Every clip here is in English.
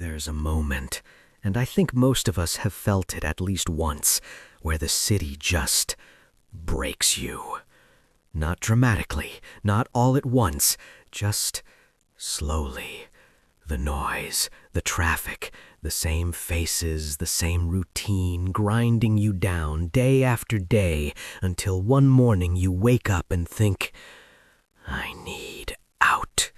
There's a moment, and I think most of us have felt it at least once, where the city just breaks you. Not dramatically, not all at once, just slowly. The noise, the traffic, the same faces, the same routine, grinding you down day after day until one morning you wake up and think, I need out.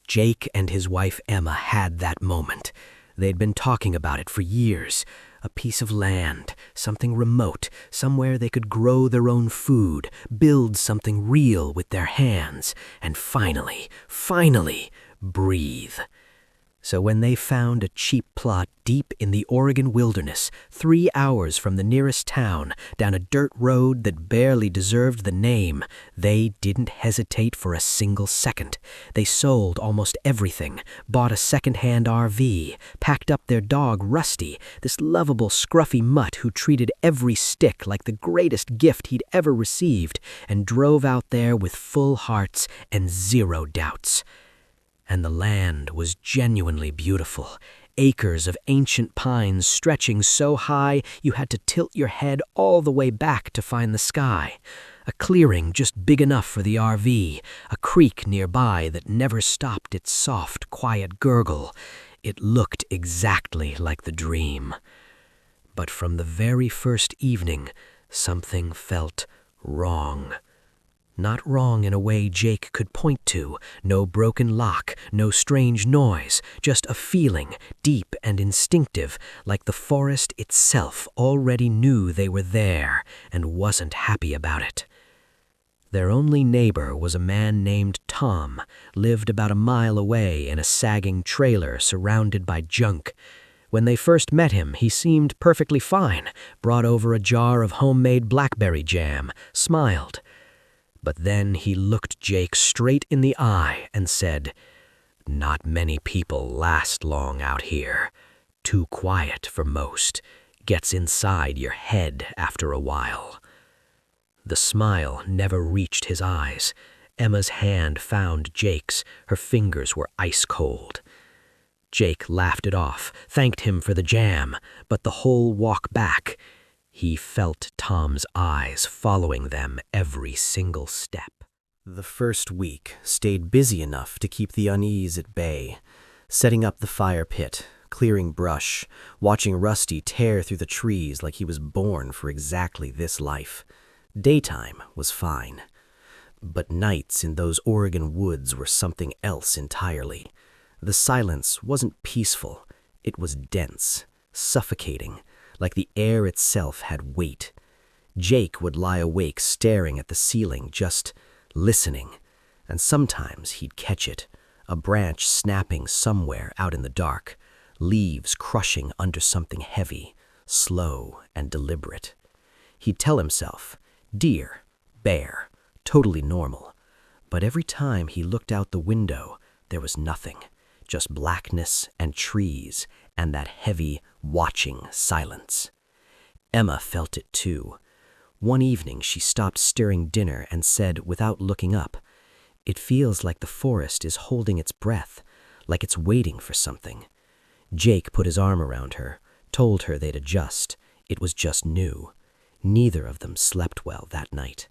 Jake and his wife Emma had that moment. They'd been talking about it for years. A piece of land, something remote, somewhere they could grow their own food, build something real with their hands, and finally, breathe. So when they found a cheap plot deep in the Oregon wilderness, 3 hours from the nearest town, down a dirt road that barely deserved the name, they didn't hesitate for a single second. They sold almost everything, bought a second-hand RV, packed up their dog Rusty, this lovable scruffy mutt who treated every stick like the greatest gift he'd ever received, and drove out there with full hearts and zero doubts. And the land was genuinely beautiful. Acres of ancient pines stretching so high you had to tilt your head all the way back to find the sky. A clearing just big enough for the RV, a creek nearby that never stopped its soft, quiet gurgle. It looked exactly like the dream. But from the very first evening, something felt wrong. Not wrong in a way Jake could point to. No broken lock, no strange noise, just a feeling, deep and instinctive, like the forest itself already knew they were there and wasn't happy about it. Their only neighbor was a man named Tom, lived about a mile away in a sagging trailer surrounded by junk. When they first met him, he seemed perfectly fine, brought over a jar of homemade blackberry jam, smiled. But then he looked Jake straight in the eye and said, Not many people last long out here. Too quiet for most. Gets inside your head after a while. The smile never reached his eyes. Emma's hand found Jake's. Her fingers were ice cold. Jake laughed it off, thanked him for the jam, but the whole walk back, he felt Tom's eyes following them every single step. The first week stayed busy enough to keep the unease at bay, setting up the fire pit, clearing brush, watching Rusty tear through the trees like he was born for exactly this life. Daytime was fine, but nights in those Oregon woods were something else entirely. The silence wasn't peaceful, it was dense, suffocating, like the air itself had weight. Jake would lie awake staring at the ceiling, just listening, and sometimes he'd catch it, a branch snapping somewhere out in the dark, leaves crushing under something heavy, slow and deliberate. He'd tell himself, deer, bear, totally normal. But every time he looked out the window, there was nothing, just blackness and trees and that heavy, watching silence. Emma felt it too. One evening she stopped stirring dinner and said, without looking up, It feels like the forest is holding its breath, like it's waiting for something. Jake put his arm around her, told her they'd adjust. It was just new. Neither of them slept well that night.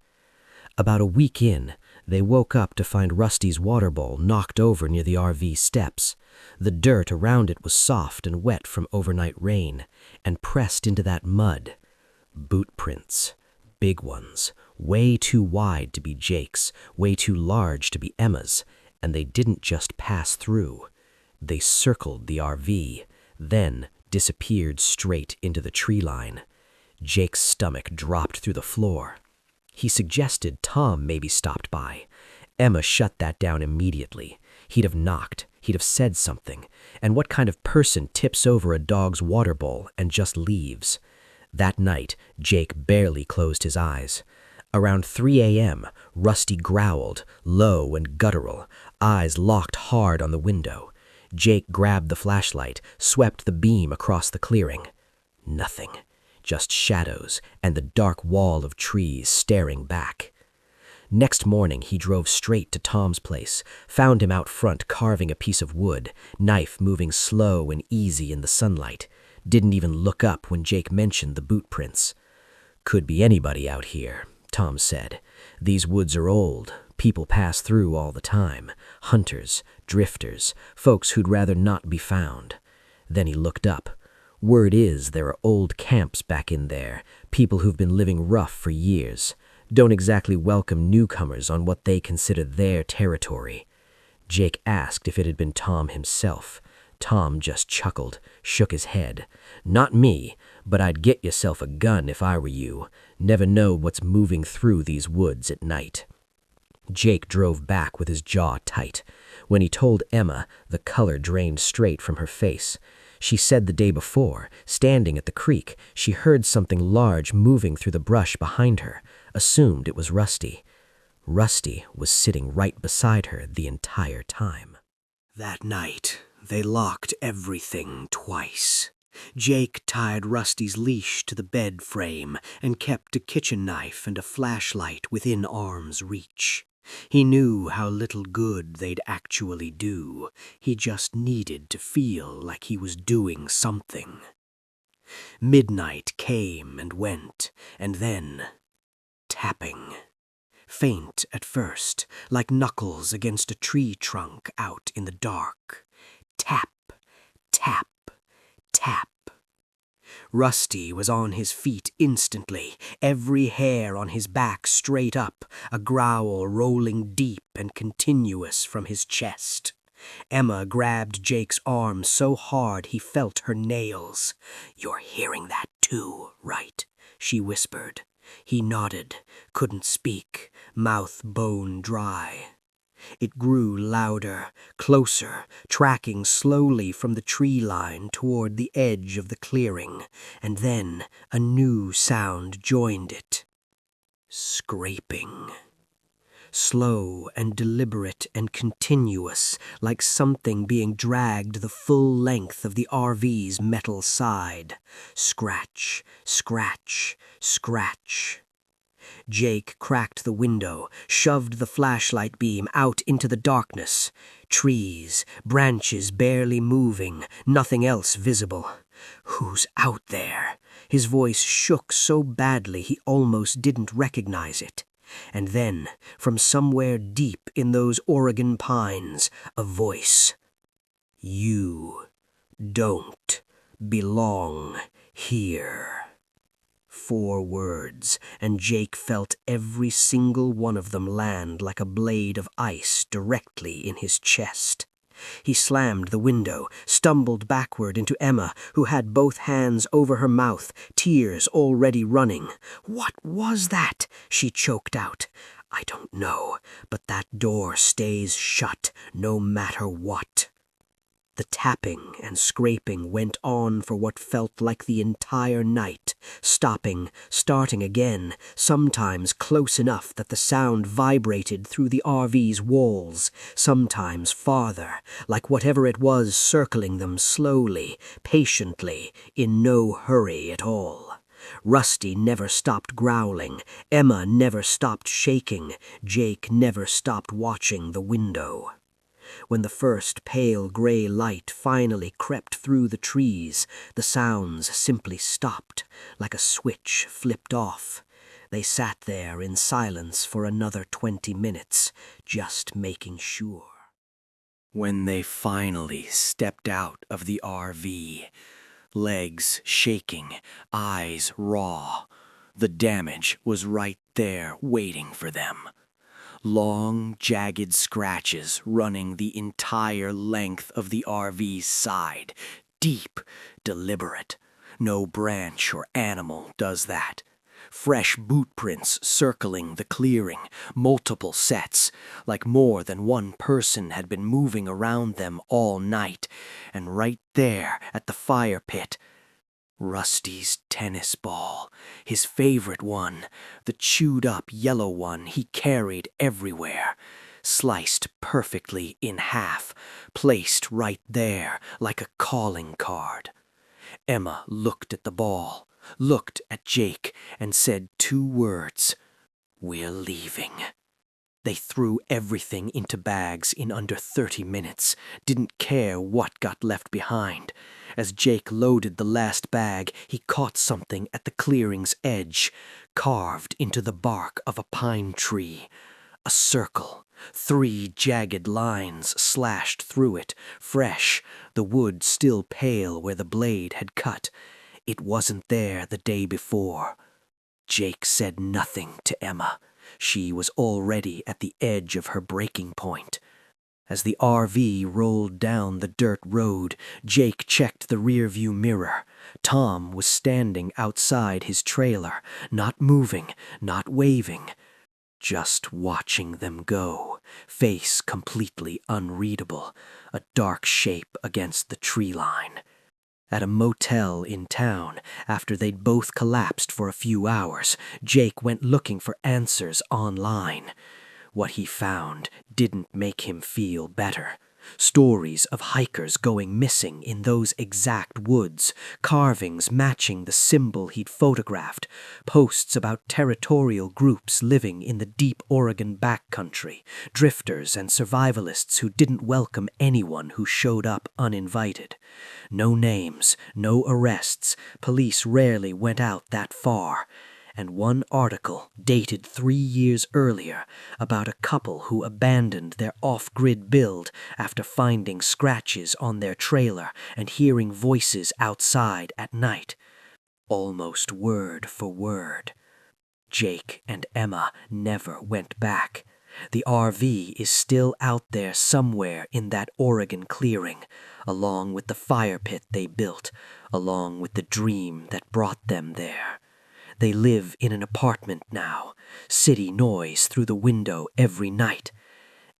About a week in, they woke up to find Rusty's water bowl knocked over near the RV steps. The dirt around it was soft and wet from overnight rain, and pressed into that mud. Boot prints, big ones, way too wide to be Jake's, way too large to be Emma's, and they didn't just pass through. They circled the RV, then disappeared straight into the tree line. Jake's stomach dropped through the floor. He suggested Tom maybe stopped by. Emma shut that down immediately. He'd have knocked, he'd have said something. And what kind of person tips over a dog's water bowl and just leaves? That night, Jake barely closed his eyes. Around 3 a.m., Rusty growled, low and guttural, eyes locked hard on the window. Jake grabbed the flashlight, swept the beam across the clearing. Nothing. Just shadows and the dark wall of trees staring back. Next morning, he drove straight to Tom's place, found him out front carving a piece of wood, knife moving slow and easy in the sunlight. Didn't even look up when Jake mentioned the boot prints. "Could be anybody out here," Tom said. "These woods are old. People pass through all the time. Hunters, drifters, folks who'd rather not be found." Then he looked up. "Word is there are old camps back in there, people who've been living rough for years. Don't exactly welcome newcomers on what they consider their territory." Jake asked if it had been Tom himself. Tom just chuckled, shook his head. "Not me, but I'd get yourself a gun if I were you. Never know what's moving through these woods at night." Jake drove back with his jaw tight. When he told Emma, the color drained straight from her face. She said the day before, standing at the creek, she heard something large moving through the brush behind her, assumed it was Rusty. Rusty was sitting right beside her the entire time. That night, they locked everything twice. Jake tied Rusty's leash to the bed frame and kept a kitchen knife and a flashlight within arm's reach. He knew how little good they'd actually do. He just needed to feel like he was doing something. Midnight came and went, and then tapping. Faint at first, like knuckles against a tree trunk out in the dark. Tap, tap, tap. Rusty was on his feet instantly, every hair on his back straight up, a growl rolling deep and continuous from his chest. Emma grabbed Jake's arm so hard he felt her nails. "You're hearing that too, right?" she whispered. He nodded, couldn't speak, mouth bone dry. It grew louder, closer, tracking slowly from the tree line toward the edge of the clearing, and then a new sound joined it. Scraping. Slow and deliberate and continuous, like something being dragged the full length of the RV's metal side. Scratch, scratch, scratch. Jake cracked the window, shoved the flashlight beam out into the darkness. Trees, branches barely moving, nothing else visible. "Who's out there?" His voice shook so badly he almost didn't recognize it. And then, from somewhere deep in those Oregon pines, a voice. "You don't belong here." 4 words, and Jake felt every single one of them land like a blade of ice directly in his chest. He slammed the window, stumbled backward into Emma, who had both hands over her mouth, tears already running. "What was that?" she choked out. "I don't know, but that door stays shut no matter what." The tapping and scraping went on for what felt like the entire night, stopping, starting again, sometimes close enough that the sound vibrated through the RV's walls, sometimes farther, like whatever it was circling them slowly, patiently, in no hurry at all. Rusty never stopped growling, Emma never stopped shaking, Jake never stopped watching the window. When the first pale gray light finally crept through the trees, the sounds simply stopped, like a switch flipped off. They sat there in silence for another 20 minutes, just making sure. When they finally stepped out of the RV, legs shaking, eyes raw, the damage was right there waiting for them. Long, jagged scratches running the entire length of the RV's side. Deep, deliberate. No branch or animal does that. Fresh boot prints circling the clearing, multiple sets, like more than one person had been moving around them all night. And right there at the fire pit, Rusty's tennis ball, his favorite one, the chewed-up yellow one he carried everywhere, sliced perfectly in half, placed right there like a calling card. Emma looked at the ball, looked at Jake, and said 2 words. "We're leaving." They threw everything into bags in under 30 minutes, didn't care what got left behind. As Jake loaded the last bag, he caught something at the clearing's edge, carved into the bark of a pine tree. A circle, 3 jagged lines slashed through it, fresh, the wood still pale where the blade had cut. It wasn't there the day before. Jake said nothing to Emma. She was already at the edge of her breaking point. As the RV rolled down the dirt road, Jake checked the rearview mirror. Tom was standing outside his trailer, not moving, not waving, just watching them go, face completely unreadable, a dark shape against the tree line. At a motel in town, after they'd both collapsed for a few hours, Jake went looking for answers online. What he found didn't make him feel better. Stories of hikers going missing in those exact woods, carvings matching the symbol he'd photographed, posts about territorial groups living in the deep Oregon backcountry, drifters and survivalists who didn't welcome anyone who showed up uninvited. No names, no arrests, police rarely went out that far. And one article, dated 3 years earlier, about a couple who abandoned their off-grid build after finding scratches on their trailer and hearing voices outside at night. Almost word for word. Jake and Emma never went back. The RV is still out there somewhere in that Oregon clearing, along with the fire pit they built, along with the dream that brought them there. They live in an apartment now, city noise through the window every night.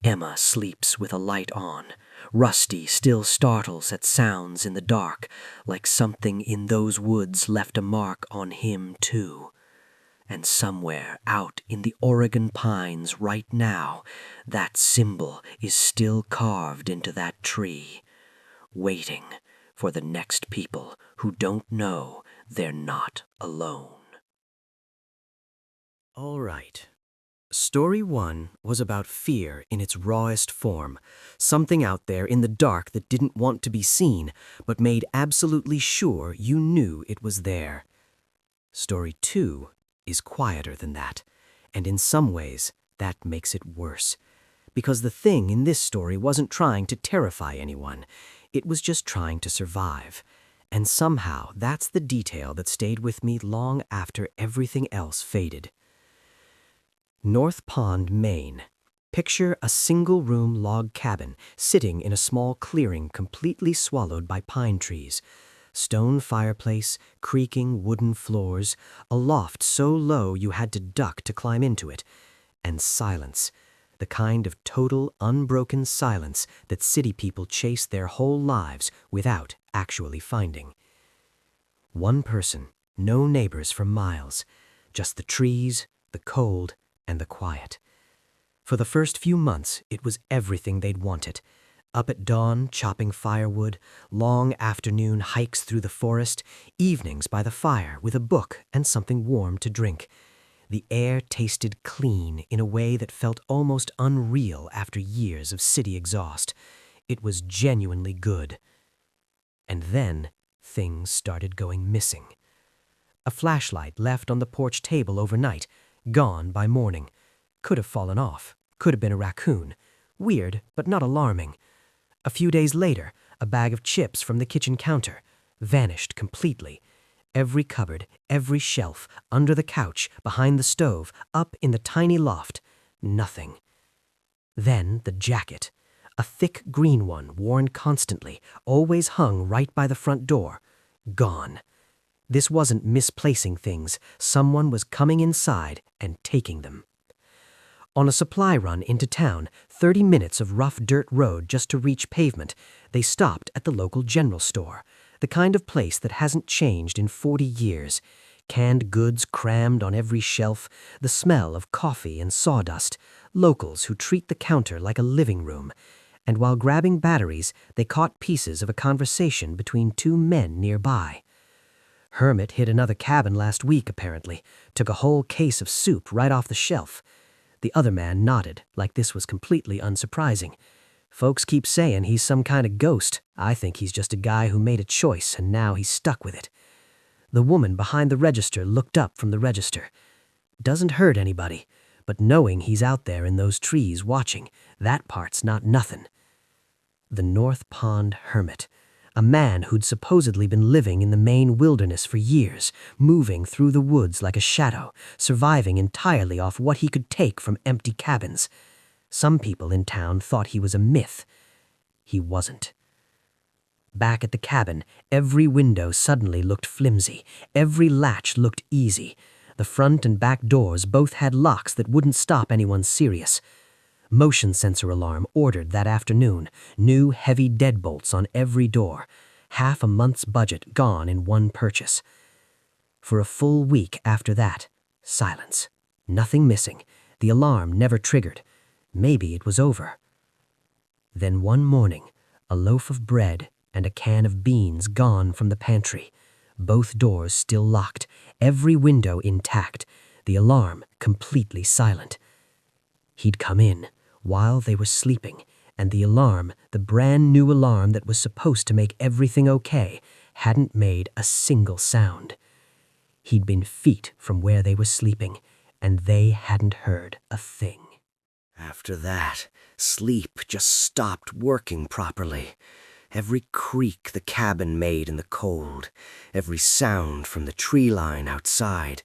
Emma sleeps with a light on. Rusty still startles at sounds in the dark, like something in those woods left a mark on him too. And somewhere out in the Oregon pines right now, that symbol is still carved into that tree, waiting for the next people who don't know they're not alone. All right. Story 1 was about fear in its rawest form, something out there in the dark that didn't want to be seen, but made absolutely sure you knew it was there. Story 2 is quieter than that, and in some ways, that makes it worse. Because the thing in this story wasn't trying to terrify anyone, it was just trying to survive. And somehow, that's the detail that stayed with me long after everything else faded. North Pond, Maine. Picture a single-room log cabin sitting in a small clearing completely swallowed by pine trees. Stone fireplace, creaking wooden floors, a loft so low you had to duck to climb into it, and silence, the kind of total, unbroken silence that city people chase their whole lives without actually finding. One person, no neighbors for miles, just the trees, the cold, and the quiet. For the first few months, it was everything they'd wanted. Up at dawn, chopping firewood, long afternoon hikes through the forest, evenings by the fire with a book and something warm to drink. The air tasted clean in a way that felt almost unreal after years of city exhaust. It was genuinely good. And then, things started going missing. A flashlight left on the porch table overnight, gone by morning. Could have fallen off. Could have been a raccoon. Weird, but not alarming. A few days later, a bag of chips from the kitchen counter vanished completely. Every cupboard, every shelf, under the couch, behind the stove, up in the tiny loft. Nothing. Then the jacket. A thick green one, worn constantly, always hung right by the front door. Gone. This wasn't misplacing things. Someone was coming inside and taking them. On a supply run into town, 30 minutes of rough dirt road just to reach pavement, they stopped at the local general store, the kind of place that hasn't changed in 40 years. Canned goods crammed on every shelf, the smell of coffee and sawdust, locals who treat the counter like a living room. And while grabbing batteries, they caught pieces of a conversation between 2 men nearby. Hermit hit another cabin last week, apparently. Took a whole case of soup right off the shelf. The other man nodded, like this was completely unsurprising. Folks keep saying he's some kind of ghost. I think he's just a guy who made a choice and now he's stuck with it. The woman behind the register looked up from the register. Doesn't hurt anybody, but knowing he's out there in those trees watching, that part's not nothing. The North Pond Hermit. A man who'd supposedly been living in the Maine wilderness for years, moving through the woods like a shadow, surviving entirely off what he could take from empty cabins. Some people in town thought he was a myth. He wasn't. Back at the cabin, every window suddenly looked flimsy. Every latch looked easy. The front and back doors both had locks that wouldn't stop anyone serious. Motion sensor alarm ordered that afternoon. New heavy deadbolts on every door. Half a month's budget gone in one purchase. For a full week after that, silence. Nothing missing. The alarm never triggered. Maybe it was over. Then one morning, a loaf of bread and a can of beans gone from the pantry. Both doors still locked, every window intact, the alarm completely silent. He'd come in while they were sleeping, and the alarm, the brand new alarm that was supposed to make everything okay, hadn't made a single sound. He'd been feet from where they were sleeping, and they hadn't heard a thing. After that, sleep just stopped working properly. Every creak the cabin made in the cold, every sound from the tree line outside.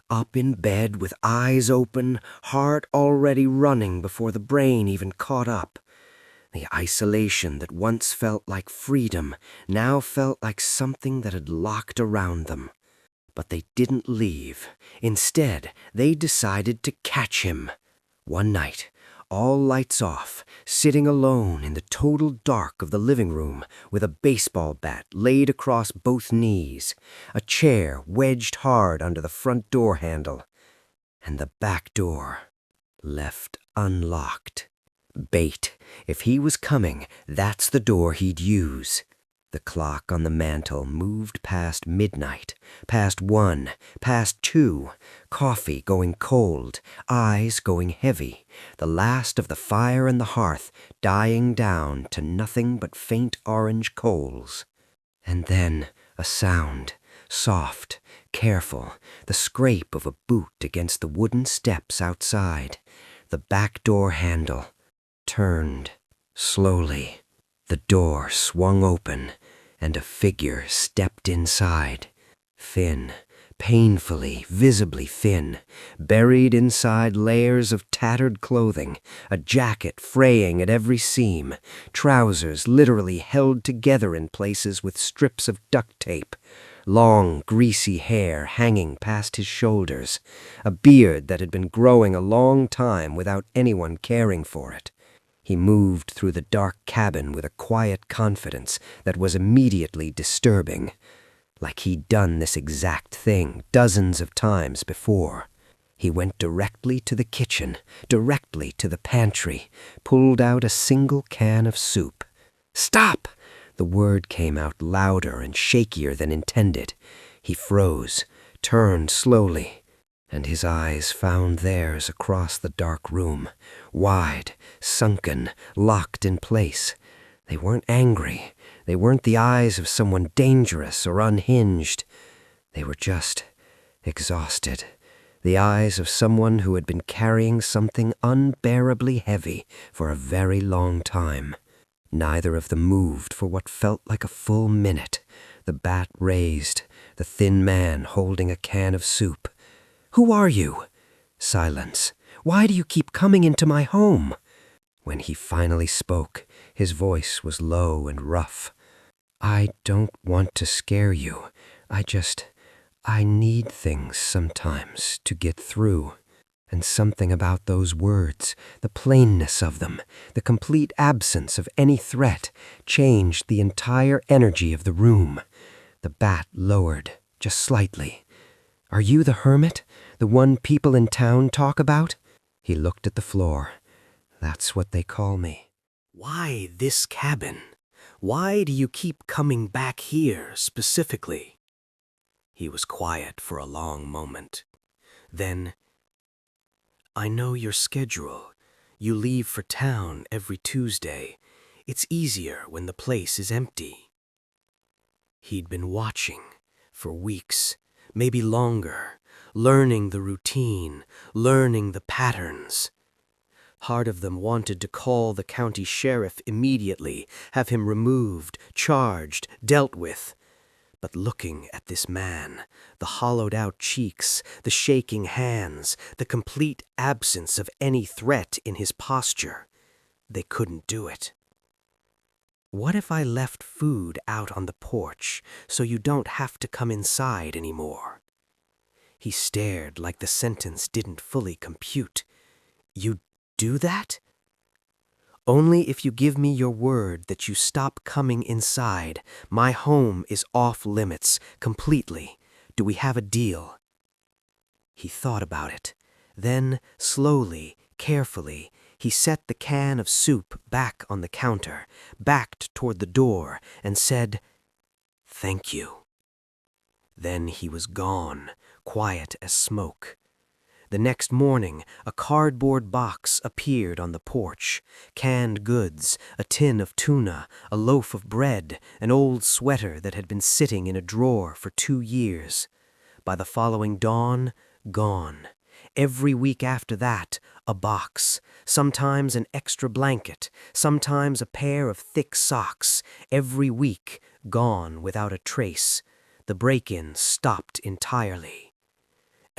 Up in bed with eyes open, heart already running before the brain even caught up. The isolation that once felt like freedom now felt like something that had locked around them. But they didn't leave. Instead, they decided to catch him. One night, all lights off, sitting alone in the total dark of the living room with a baseball bat laid across both knees, a chair wedged hard under the front door handle, and the back door left unlocked. Bait. If he was coming, that's the door he'd use. The clock on the mantel moved past midnight, past 1, past 2, coffee going cold, eyes going heavy, the last of the fire in the hearth dying down to nothing but faint orange coals. And then a sound, soft, careful, the scrape of a boot against the wooden steps outside. The back door handle turned slowly. The door swung open, and a figure stepped inside. Thin, painfully, visibly thin, buried inside layers of tattered clothing, a jacket fraying at every seam, trousers literally held together in places with strips of duct tape, long, greasy hair hanging past his shoulders, a beard that had been growing a long time without anyone caring for it. He moved through the dark cabin with a quiet confidence that was immediately disturbing, like he'd done this exact thing dozens of times before. He went directly to the kitchen, directly to the pantry, pulled out a single can of soup. "Stop!" The word came out louder and shakier than intended. He froze, turned slowly, and his eyes found theirs across the dark room, wide, sunken, locked in place. They weren't angry. They weren't the eyes of someone dangerous or unhinged. They were just exhausted. The eyes of someone who had been carrying something unbearably heavy for a very long time. Neither of them moved for what felt like a full minute. The bat raised, the thin man holding a can of soup. "Who are you?" Silence. "Why do you keep coming into my home?" When he finally spoke, his voice was low and rough. "I don't want to scare you. I need things sometimes to get through. And something about those words, the plainness of them, the complete absence of any threat, changed the entire energy of the room." The bat lowered, just slightly. "Are you the hermit? The one people in town talk about?" He looked at the floor. "That's what they call me." "Why this cabin? Why do you keep coming back here specifically?" He was quiet for a long moment. Then, I know your schedule. You leave for town every Tuesday. It's easier when the place is empty." He'd been watching for weeks, maybe longer, learning the routine, learning the patterns. Part of them wanted to call the county sheriff immediately, have him removed, charged, dealt with. But looking at this man, the hollowed-out cheeks, the shaking hands, the complete absence of any threat in his posture, they couldn't do it. "What if I left food out on the porch so you don't have to come inside anymore?" He stared like the sentence didn't fully compute. "You do that?" "Only if you give me your word that you stop coming inside. My home is off limits, completely. Do we have a deal?" He thought about it. Then, slowly, carefully, he set the can of soup back on the counter, backed toward the door, and said, "Thank you." Then he was gone, quiet as smoke. The next morning, a cardboard box appeared on the porch. Canned goods, a tin of tuna, a loaf of bread, an old sweater that had been sitting in a drawer for 2 years. By the following dawn, gone. Every week after that, a box. Sometimes an extra blanket, sometimes a pair of thick socks. Every week, gone without a trace. The break-in stopped entirely.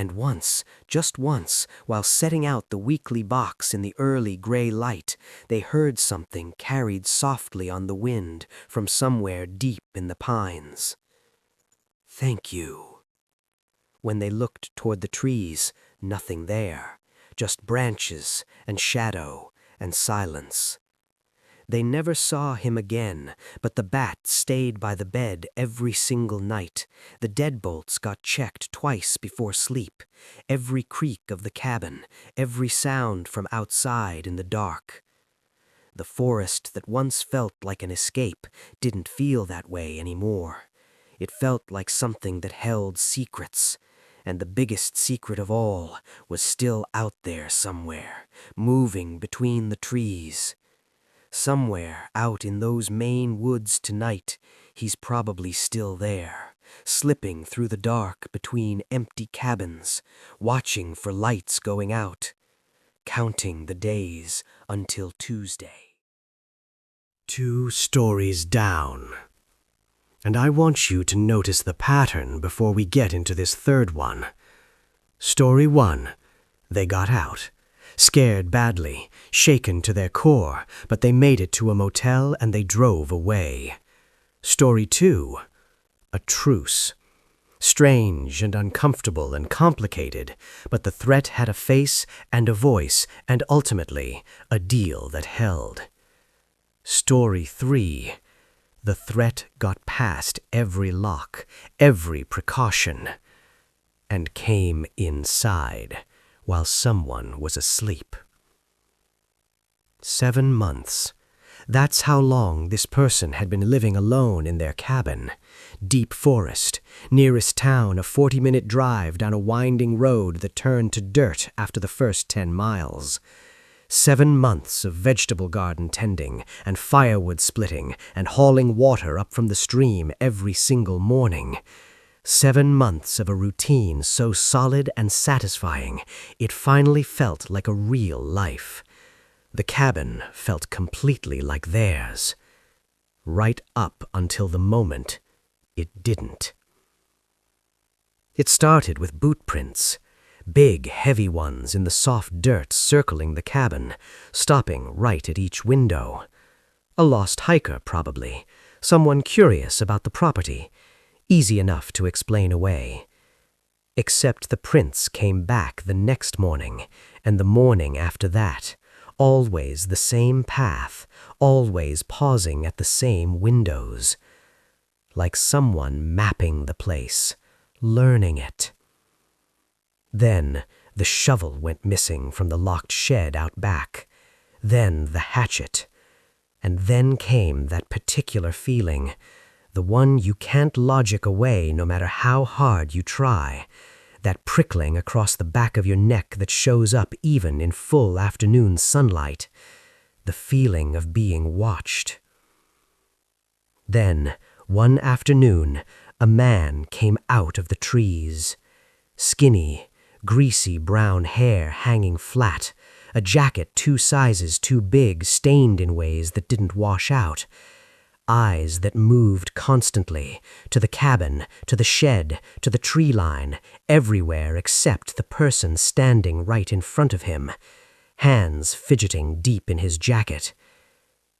And once, just once, while setting out the weekly box in the early gray light, they heard something carried softly on the wind from somewhere deep in the pines. "Thank you." When they looked toward the trees, nothing there, just branches and shadow and silence. They never saw him again, but the bat stayed by the bed every single night. The deadbolts got checked twice before sleep. Every creak of the cabin, every sound from outside in the dark. The forest that once felt like an escape didn't feel that way anymore. It felt like something that held secrets. And the biggest secret of all was still out there somewhere, moving between the trees. Somewhere out in those Maine woods tonight, he's probably still there, slipping through the dark between empty cabins, watching for lights going out, counting the days until Tuesday. 2 stories down. And I want you to notice the pattern before we get into this third one. Story 1. They got out. Scared badly, shaken to their core, but they made it to a motel and they drove away. Story 2. A truce. Strange and uncomfortable and complicated, but the threat had a face and a voice and ultimately a deal that held. Story 3. The threat got past every lock, every precaution, and came inside while someone was asleep. 7 months. That's how long this person had been living alone in their cabin. Deep forest, nearest town a 40-minute drive down a winding road that turned to dirt after the first 10 miles. 7 months of vegetable garden tending and firewood splitting and hauling water up from the stream every single morning. 7 months of a routine so solid and satisfying, it finally felt like a real life. The cabin felt completely like theirs. Right up until the moment it didn't. It started with boot prints. Big, heavy ones in the soft dirt circling the cabin, stopping right at each window. A lost hiker, probably. Someone curious about the property. Easy enough to explain away. Except the prints came back the next morning, and the morning after that. Always the same path, always pausing at the same windows. Like someone mapping the place, learning it. Then the shovel went missing from the locked shed out back. Then the hatchet. And then came that particular feeling, the one you can't logic away no matter how hard you try. that prickling across the back of your neck that shows up even in full afternoon sunlight, the feeling of being watched. Then, one afternoon, a man came out of the trees. Skinny, greasy brown hair hanging flat, a jacket 2 sizes too big, stained in ways that didn't wash out, eyes that moved constantly, to the cabin, to the shed, to the tree line, everywhere except the person standing right in front of him, hands fidgeting deep in his jacket.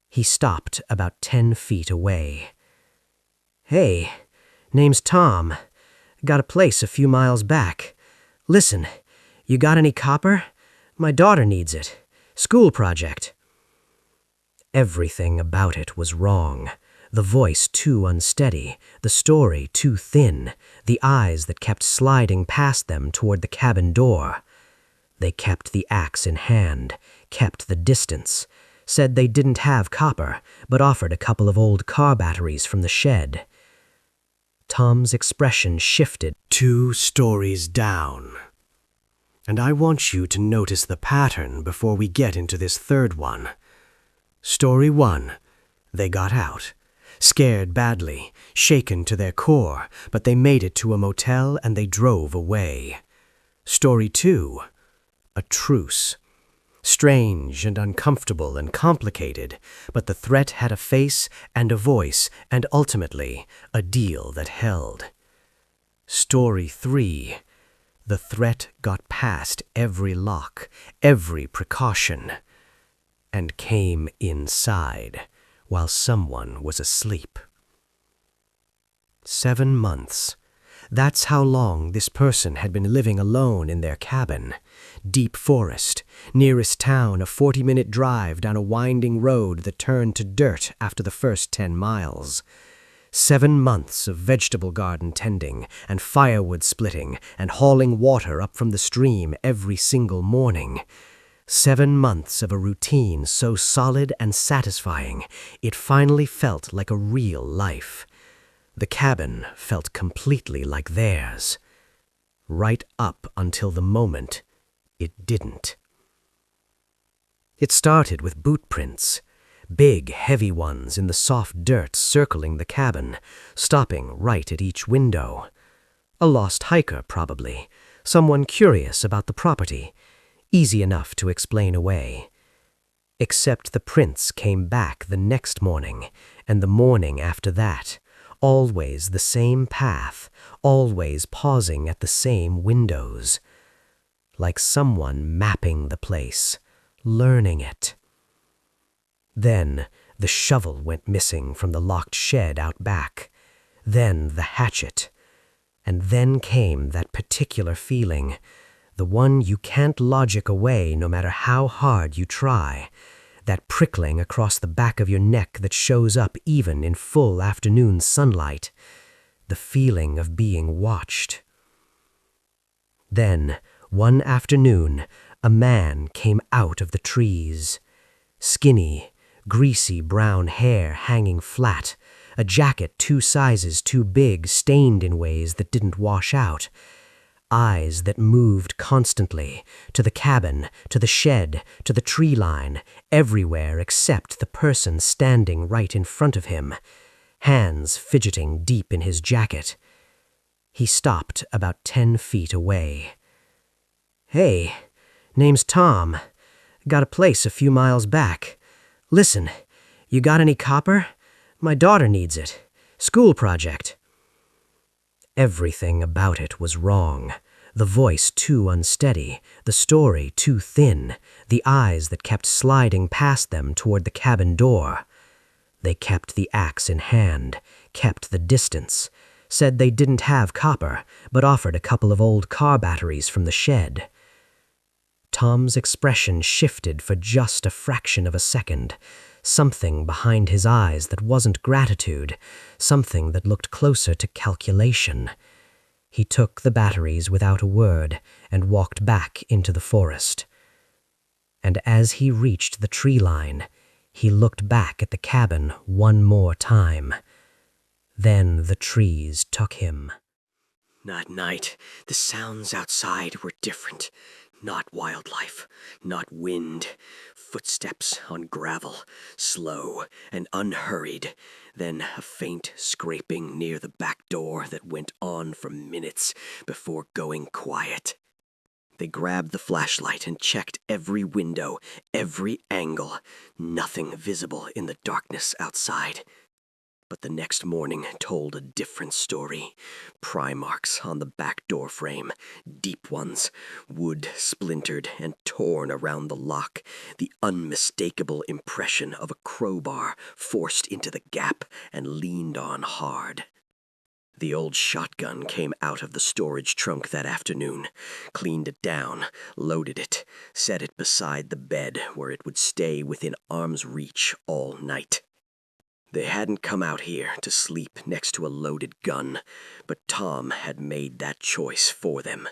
He stopped about 10 feet away. "Hey, name's Tom. Got a place a few miles back. Listen, you got any copper? My daughter needs it. School project." Everything about it was wrong. The voice too unsteady, the story too thin, the eyes that kept sliding past them toward the cabin door. They kept the axe in hand, kept the distance, said they didn't have copper, but offered a couple of old car batteries from the shed. Tom's expression shifted. 2 stories down. And I want you to notice the pattern before we get into this third one. Story 1, they got out. Scared badly, shaken to their core, but they made it to a motel and they drove away. Story 2, a truce. Strange and uncomfortable and complicated, but the threat had a face and a voice and ultimately a deal that held. Story 3, the threat got past every lock, every precaution, and came inside while someone was asleep. 7 months. That's how long this person had been living alone in their cabin. Deep forest, nearest town a 40-minute drive down a winding road that turned to dirt after the first 10 miles. 7 months of vegetable garden tending and firewood splitting and hauling water up from the stream every single morning. 7 months of a routine so solid and satisfying, it finally felt like a real life. The cabin felt completely like theirs. Right up until the moment it didn't. It started with boot prints. Big, heavy ones in the soft dirt circling the cabin, stopping right at each window. A lost hiker, probably. Someone curious about the property. Easy enough to explain away. Except the prints came back the next morning, and the morning after that. Always the same path, always pausing at the same windows. Like someone mapping the place, learning it. Then the shovel went missing from the locked shed out back. Then the hatchet. And then came that particular feeling, the one you can't logic away no matter how hard you try. That prickling across the back of your neck that shows up even in full afternoon sunlight. The feeling of being watched. Then, one afternoon, a man came out of the trees. Skinny, greasy brown hair hanging flat, a jacket 2 sizes too big, stained in ways that didn't wash out. Eyes that moved constantly, to the cabin, to the shed, to the tree line, everywhere except the person standing right in front of him, hands fidgeting deep in his jacket. He stopped about 10 feet away. "Hey, name's Tom. Got a place a few miles back. Listen, you got any copper? My daughter needs it. School project." Everything about it was wrong. The voice too unsteady, the story too thin, the eyes that kept sliding past them toward the cabin door. They kept the axe in hand, kept the distance, said they didn't have copper, but offered a couple of old car batteries from the shed. Tom's expression shifted for just a fraction of a second. Something behind his eyes that wasn't gratitude, something that looked closer to calculation. He took the batteries without a word and walked back into the forest. And as he reached the tree line, he looked back at the cabin one more time. Then the trees took him. At night, the sounds outside were different. Not wildlife, not wind. Footsteps on gravel, slow and unhurried. Then a faint scraping near the back door that went on for minutes before going quiet. They grabbed the flashlight and checked every window, every angle. Nothing visible in the darkness outside. But the next morning told a different story. Pry marks on the back door frame, deep ones, wood splintered and torn around the lock, the unmistakable impression of a crowbar forced into the gap and leaned on hard. The old shotgun came out of the storage trunk that afternoon, cleaned it down, loaded it, set it beside the bed where it would stay within arm's reach all night. They hadn't come out here to sleep next to a loaded gun, but Tom had made that choice for them.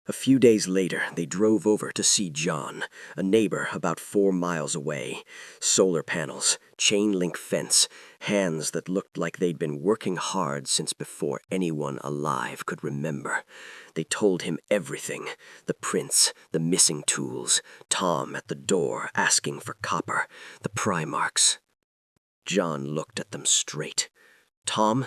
A few days later, they drove over to see John, a neighbor about 4 miles away. Solar panels, chain-link fence, hands that looked like they'd been working hard since before anyone alive could remember. They told him everything, the prints, the missing tools, Tom at the door asking for copper, the pry marks. John looked at them straight. Tom,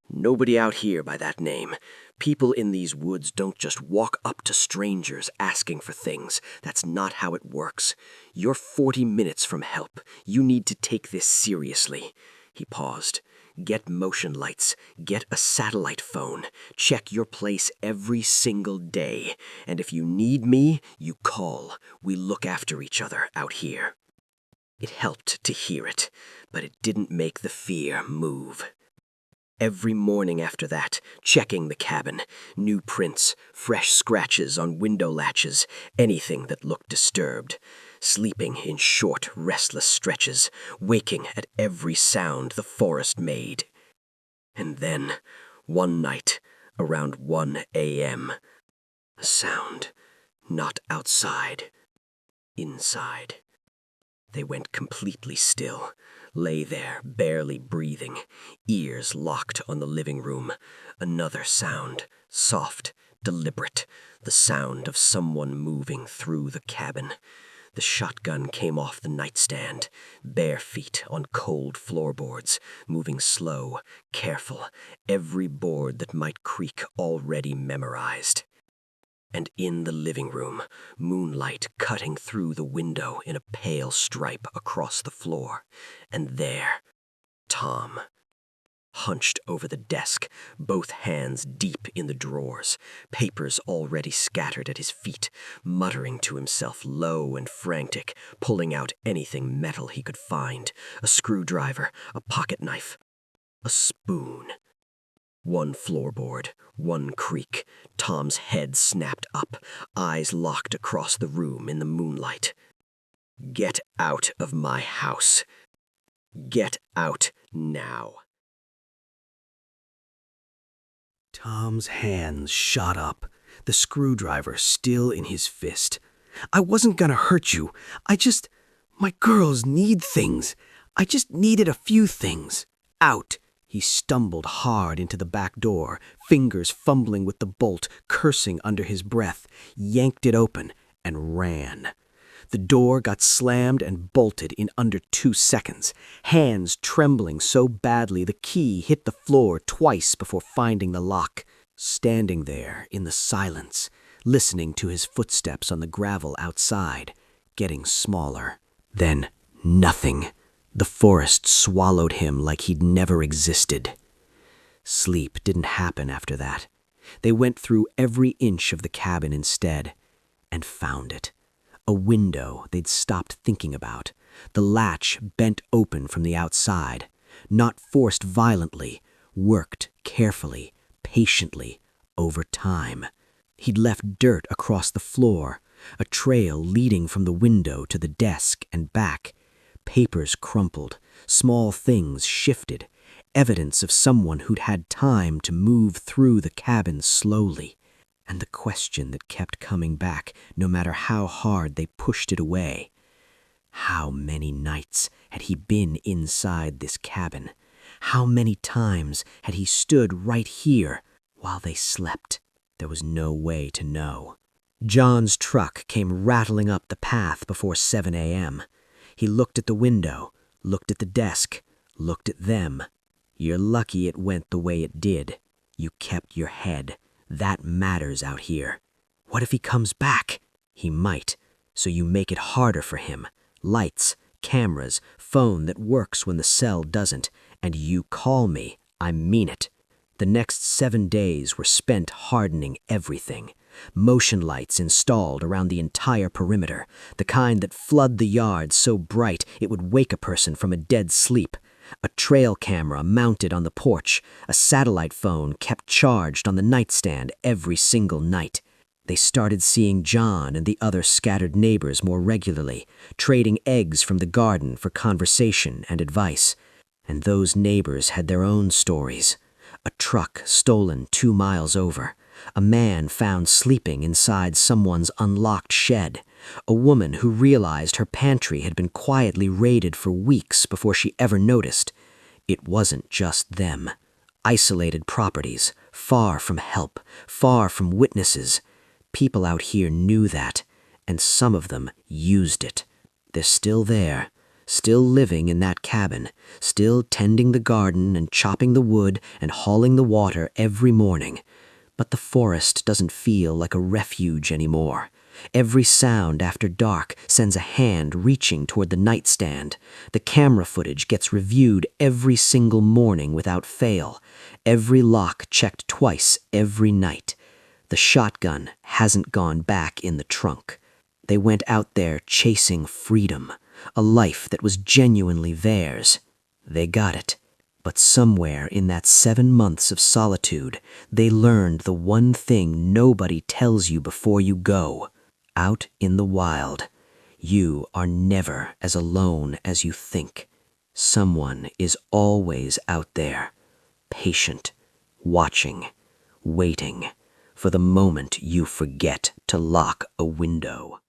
nobody out here by that name. People in these woods don't just walk up to strangers asking for things. That's not how it works. You're 40 minutes from help. You need to take this seriously. He paused. Get motion lights. Get a satellite phone. Check your place every single day. And if you need me, you call. We look after each other out here. It helped to hear it, but it didn't make the fear move. Every morning after that, checking the cabin, new prints, fresh scratches on window latches, anything that looked disturbed, sleeping in short, restless stretches, waking at every sound the forest made. And then, one night, around 1 a.m., a sound, not outside, inside. They went completely still, lay there, barely breathing, ears locked on the living room. Another sound, soft, deliberate, the sound of someone moving through the cabin. The shotgun came off the nightstand, bare feet on cold floorboards, moving slow, careful, every board that might creak already memorized. And in the living room, moonlight cutting through the window in a pale stripe across the floor. And there, Tom, hunched over the desk, both hands deep in the drawers, papers already scattered at his feet, muttering to himself low and frantic, pulling out anything metal he could find, a screwdriver, a pocket knife, a spoon. One floorboard, one creak. Tom's head snapped up, eyes locked across the room in the moonlight. Get out of my house. Get out now. Tom's hands shot up, the screwdriver still in his fist. I wasn't gonna hurt you. My girls need things. I just needed a few things. Out. He stumbled hard into the back door, fingers fumbling with the bolt, cursing under his breath, yanked it open, and ran. The door got slammed and bolted in under 2 seconds, hands trembling so badly the key hit the floor twice before finding the lock. Standing there in the silence, listening to his footsteps on the gravel outside, getting smaller. Then nothing. The forest swallowed him like he'd never existed. Sleep didn't happen after that. They went through every inch of the cabin instead, and found it. A window they'd stopped thinking about, the latch bent open from the outside, not forced violently, worked carefully, patiently, over time. He'd left dirt across the floor, a trail leading from the window to the desk and back. Papers crumpled, small things shifted, evidence of someone who'd had time to move through the cabin slowly. And the question that kept coming back, no matter how hard they pushed it away. How many nights had he been inside this cabin? How many times had he stood right here, while they slept. There was no way to know. John's truck came rattling up the path before 7 a.m. He looked at the window, looked at the desk, looked at them. You're lucky it went the way it did. You kept your head. That matters out here. What if he comes back? He might. So you make it harder for him. Lights, cameras, phone that works when the cell doesn't. And you call me. I mean it. The next 7 days were spent hardening everything. Motion lights installed around the entire perimeter, the kind that flood the yard so bright it would wake a person from a dead sleep. A trail camera mounted on the porch, a satellite phone kept charged on the nightstand every single night. They started seeing John and the other scattered neighbors more regularly, trading eggs from the garden for conversation and advice. And those neighbors had their own stories. A truck stolen 2 miles over. A man found sleeping inside someone's unlocked shed. A woman who realized her pantry had been quietly raided for weeks before she ever noticed. It wasn't just them. Isolated properties, far from help, far from witnesses. People out here knew that, and some of them used it. They're still there, still living in that cabin, still tending the garden and chopping the wood and hauling the water every morning. But the forest doesn't feel like a refuge anymore. Every sound after dark sends a hand reaching toward the nightstand. The camera footage gets reviewed every single morning without fail. Every lock checked twice every night. The shotgun hasn't gone back in the trunk. They went out there chasing freedom, a life that was genuinely theirs. They got it. But somewhere in that 7 months of solitude, they learned the one thing nobody tells you before you go. Out in the wild, you are never as alone as you think. Someone is always out there, patient, watching, waiting for the moment you forget to lock a window.